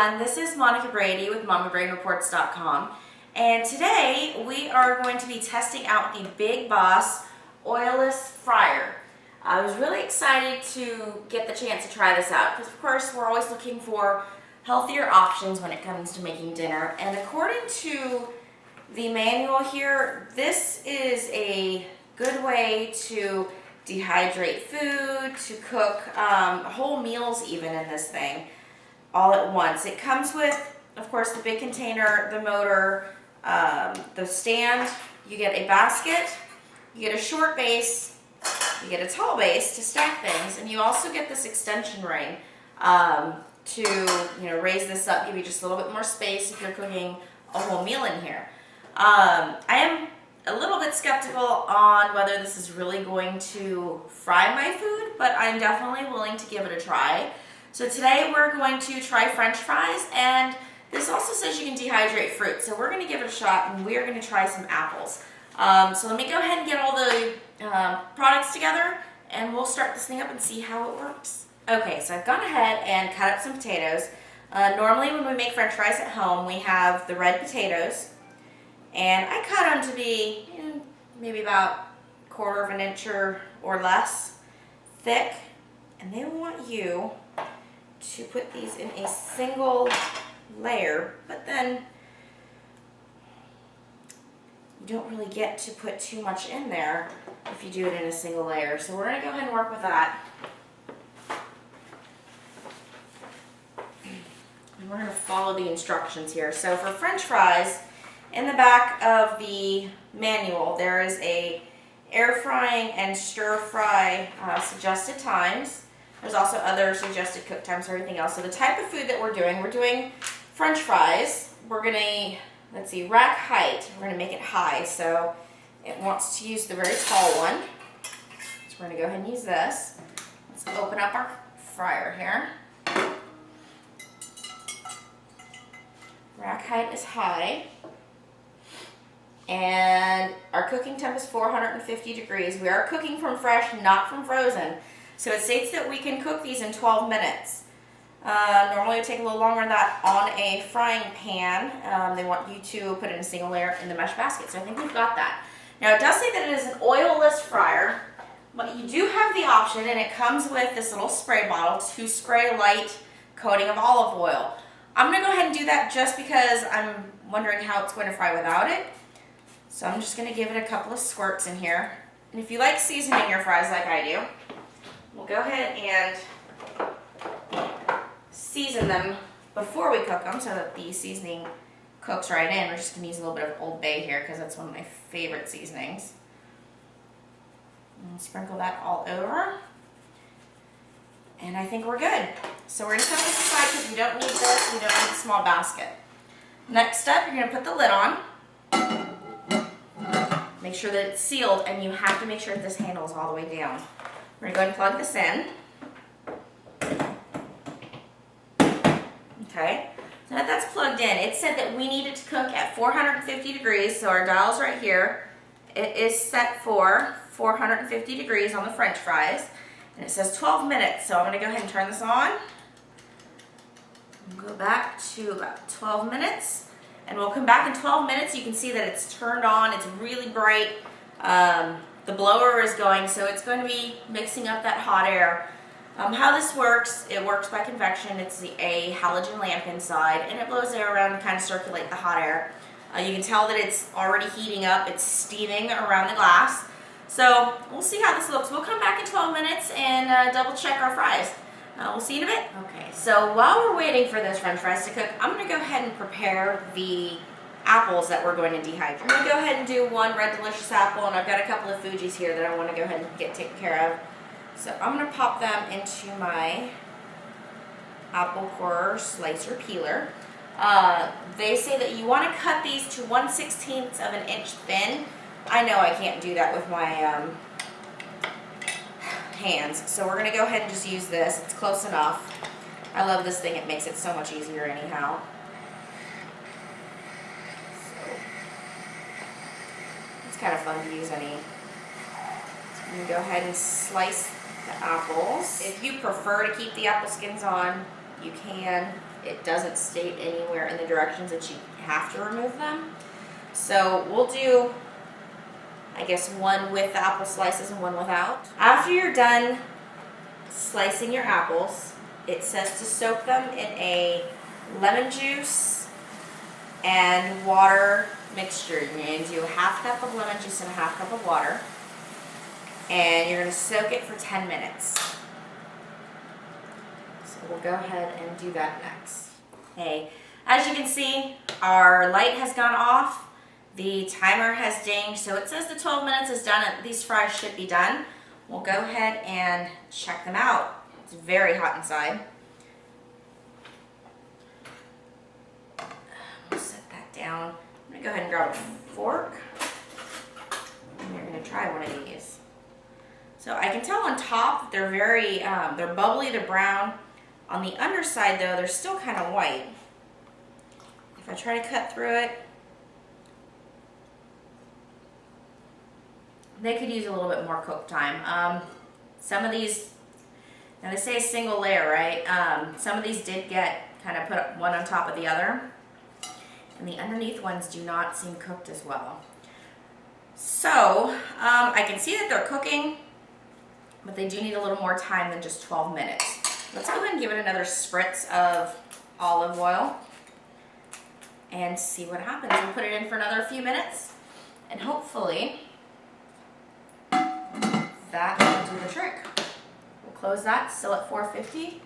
everyone, this is Monica Brady with MamaBrainReports.com, and today we are going to be testing out the Big Boss Oilless Fryer. I was really excited to get the chance to try this out because of course we're always looking for healthier options when it comes to making dinner, and according to the manual here, this is a good way to dehydrate food, to cook whole meals even in this thing all at once. It comes with, of course, the big container, the motor, the stand. You get a basket, you get a short base, you get a tall base to stack things, and you also get this extension ring to raise this up, give you just a little bit more space if you're cooking a whole meal in here. I am a little bit skeptical on whether this is really going to fry my food, but I'm definitely willing to give it a try. So today we're going to try French fries, and this also says you can dehydrate fruit, so we're going to give it a shot and we're going to try some apples. So let me go ahead and get all the products together and we'll start this thing up and see how it works. Okay, so I've gone ahead and cut up some potatoes. Normally when we make French fries at home, we have the red potatoes, and I cut them to be maybe about 1/4 of an inch or less thick, and they want you to put these in a single layer, but then you don't really get to put too much in there if you do it in a single layer. So we're going to go ahead and work with that. And we're going to follow the instructions here. So for French fries, in the back of the manual, there is a air frying and stir fry suggested times. There's also other suggested cook times for everything else. So the type of food that we're doing French fries. We're going to, let's see, rack height. We're going to make it high, so it wants to use the very tall one. So we're going to go ahead and use this. Let's open up our fryer here. Rack height is high. And our cooking temp is 450 degrees. We are cooking from fresh, not from frozen. So it states that we can cook these in 12 minutes. Normally it would take a little longer than that on a frying pan. They want you to put it in a single layer in the mesh basket. So I think we've got that. Now it does say that it is an oilless fryer, but you do have the option, and it comes with this little spray bottle to spray a light coating of olive oil. I'm going to go ahead and do that just because I'm wondering how it's going to fry without it. So I'm just going to give it a couple of squirts in here. And if you like seasoning your fries like I do, we'll go ahead and season them before we cook them so that the seasoning cooks right in. We're just going to use a little bit of Old Bay here because that's one of my favorite seasonings. And sprinkle that all over. And I think we're good. So we're going to set this aside because we don't need this. We don't need the small basket. Next step, you're going to put the lid on. Make sure that it's sealed, and you have to make sure that this handle is all the way down. We're going to go ahead and plug this in. Okay, so now that's plugged in. It said that we needed to cook at 450 degrees, so our dial's right here. It is set for 450 degrees on the French fries, and it says 12 minutes, so I'm going to go ahead and turn this on. We'll go back to about 12 minutes. And we'll come back in 12 minutes. You can see that it's turned on. It's really bright. The blower is going, so it's going to be mixing up that hot air. How this works, it works by convection. It's a halogen lamp inside, and it blows air around to kind of circulate the hot air. You can tell that it's already heating up. It's steaming around the glass. So we'll see how this looks. We'll come back in 12 minutes and double check our fries. We'll see you in a bit. Okay, so while we're waiting for those French fries to cook, I'm going to go ahead and prepare the apples that we're going to dehydrate. I'm going to go ahead and do one red delicious apple, and I've got a couple of Fuji's here that I want to go ahead and get taken care of. So I'm going to pop them into my apple core slicer peeler. They say that you want to cut these to 1/16 of an inch thin. I know I can't do that with my hands, so we're going to go ahead and just use this. It's close enough. I love this thing. It makes it so much easier anyhow. So, it's kind of fun to use any. So I'm going to go ahead and slice the apples. If you prefer to keep the apple skins on, you can. It doesn't state anywhere in the directions that you have to remove them. So we'll do, I guess, one with the apple slices and one without. After you're done slicing your apples, it says to soak them in a lemon juice and water mixture. You're going to do a half cup of lemon juice and a half cup of water. And you're going to soak it for 10 minutes. So we'll go ahead and do that next. Okay, as you can see, our light has gone off. The timer has dinged, so it says the 12 minutes is done and these fries should be done. We'll go ahead and check them out. It's very hot inside. We'll set that down. I'm gonna go ahead and grab a fork. And we're gonna try one of these. So I can tell on top that they're very, they're bubbly, they're brown. On the underside though, they're still kind of white. If I try to cut through it, they could use a little bit more cook time. Some of these, now they say a single layer, right? Some of these did get kind of put up one on top of the other. And the underneath ones do not seem cooked as well. So, I can see that they're cooking, but they do need a little more time than just 12 minutes. Let's go ahead and give it another spritz of olive oil and see what happens. We'll put it in for another few minutes, and hopefully that will do the trick. We'll close that, still at 450.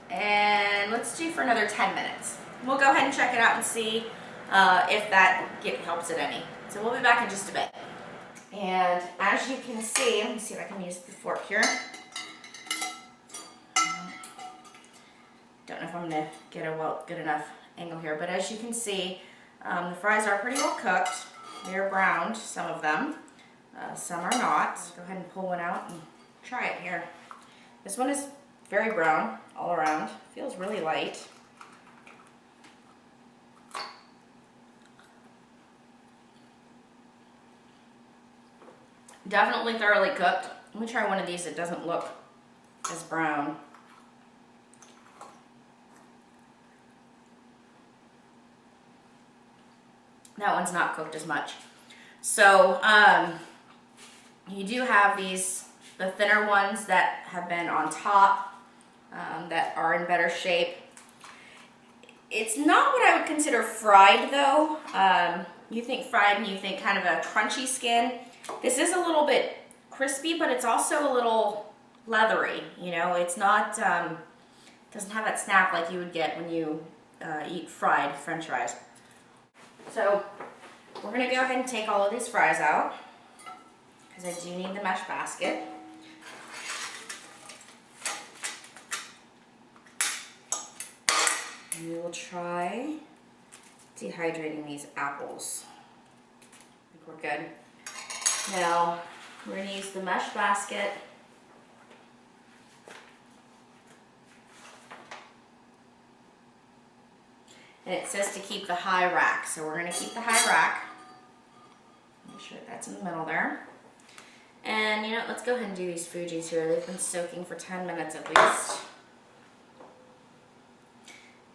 And let's do for another 10 minutes. We'll go ahead and check it out and see if that helps it any. So we'll be back in just a bit. And as you can see, let me see if I can use the fork here. Don't know if I'm gonna get a good enough angle here, but as you can see, the fries are pretty well cooked. They're browned, some of them. Some are not. Go ahead and pull one out and try it here. This one is very brown all around. Feels really light. Definitely thoroughly cooked. Let me try one of these that doesn't look as brown. That one's not cooked as much. So, you do have these, the thinner ones that have been on top, that are in better shape. It's not what I would consider fried though. You think fried and you think kind of a crunchy skin. This is a little bit crispy, but it's also a little leathery. You know, it's not, doesn't have that snap like you would get when you eat fried French fries. So we're gonna go ahead and take all of these fries out because I do need the mesh basket. And we will try dehydrating these apples. I think we're good. Now we're gonna use the mesh basket. And it says to keep the high rack, so we're going to keep the high rack. Make sure that's in the middle there. And you know, let's go ahead and do these Fujis here. They've been soaking for 10 minutes at least.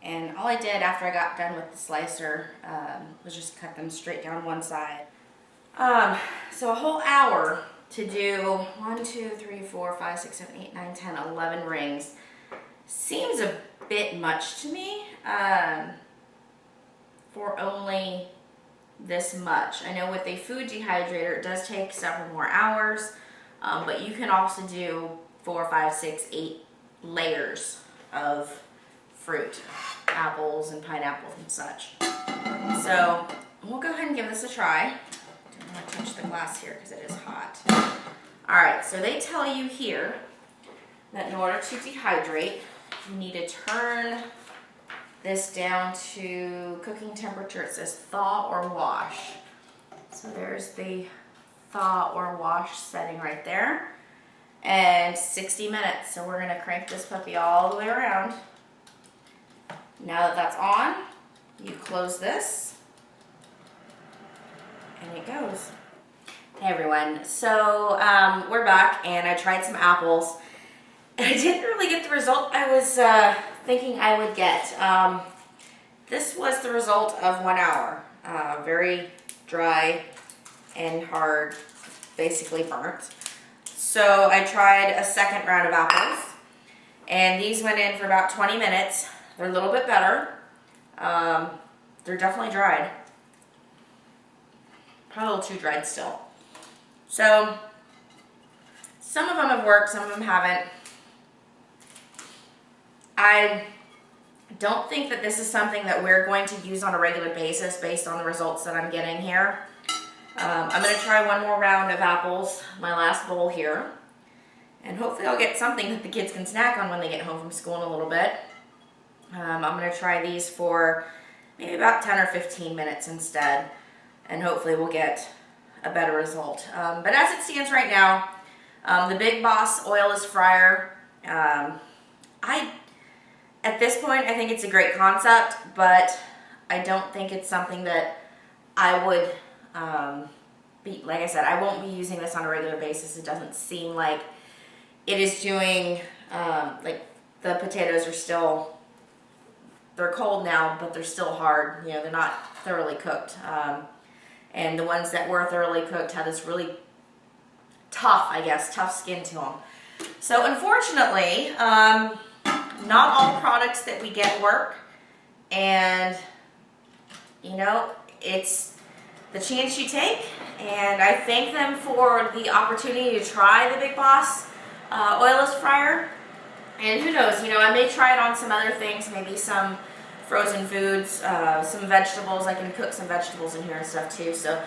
And all I did after I got done with the slicer was just cut them straight down one side. So a whole hour to do 1, 2, 3, 4, 5, 6, 7, 8, 9, 10, 11 rings seems a bit much to me. For only this much. I know with a food dehydrator it does take several more hours, but you can also do 4, 5, 6, 8 layers of fruit, apples and pineapples and such. So we'll go ahead and give this a try. Don't want to touch the glass here because it is hot. Alright, so they tell you here that in order to dehydrate, you need to turn this down to cooking temperature. It says thaw or wash. So there's the thaw or wash setting right there. And 60 minutes. So we're going to crank this puppy all the way around. Now that that's on, you close this. And it goes. Hey everyone. So we're back and I tried some apples. I didn't really get the result I was thinking I would get. This was the result of 1 hour. Very dry and hard, basically burnt. So I tried a second round of apples, and these went in for about 20 minutes. They're a little bit better. They're definitely dried. Probably a little too dried still. So some of them have worked, some of them haven't. I don't think that this is something that we're going to use on a regular basis based on the results that I'm getting here. I'm going to try one more round of apples, my last bowl here. And hopefully I'll get something that the kids can snack on when they get home from school in a little bit. I'm going to try these for maybe about 10 or 15 minutes instead. And hopefully we'll get a better result. But as it stands right now, the Big Boss Oilless Fryer, at this point, I think it's a great concept, but I don't think it's something that I would like I said, I won't be using this on a regular basis. It doesn't seem like it is doing, like the potatoes are still, they're cold now, but they're still hard. You know, they're not thoroughly cooked. And the ones that were thoroughly cooked had this really tough, I guess, tough skin to them. So unfortunately, not all products that we get work, and you know, it's the chance you take, and I thank them for the opportunity to try the Big Boss Oilless Fryer. And who knows, you know, I may try it on some other things, maybe some frozen foods, some vegetables. I can cook some vegetables in here and stuff too, so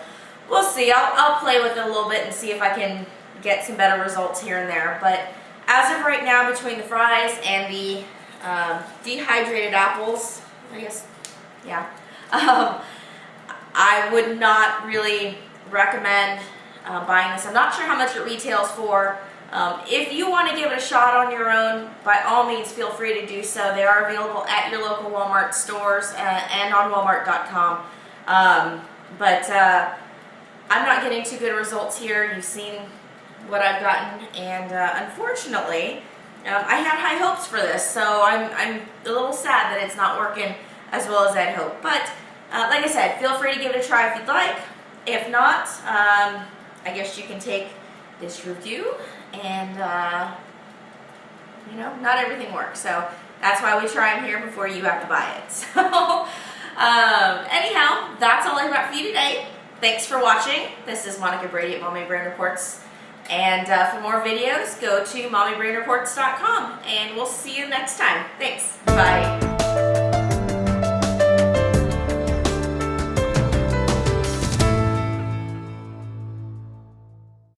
we'll see. I'll play with it a little bit and see if I can get some better results here and there. But as of right now, between the fries and the dehydrated apples, I guess, yeah, I would not really recommend buying this. I'm not sure how much it retails for. If you want to give it a shot on your own, by all means feel free to do so. They are available at your local Walmart stores and on Walmart.com. But I'm not getting too good results here. You've seen what I've gotten, and unfortunately, I had high hopes for this, so I'm a little sad that it's not working as well as I'd hoped. But like I said, feel free to give it a try if you'd like. If not, I guess you can take this review, and you know, not everything works, so that's why we try them here before you have to buy it. So anyhow, that's all I've got for you today. Thanks for watching. This is Monica Brady at Mommy Brain Reports. And for more videos, go to mommybrainreports.com, and we'll see you next time. Thanks.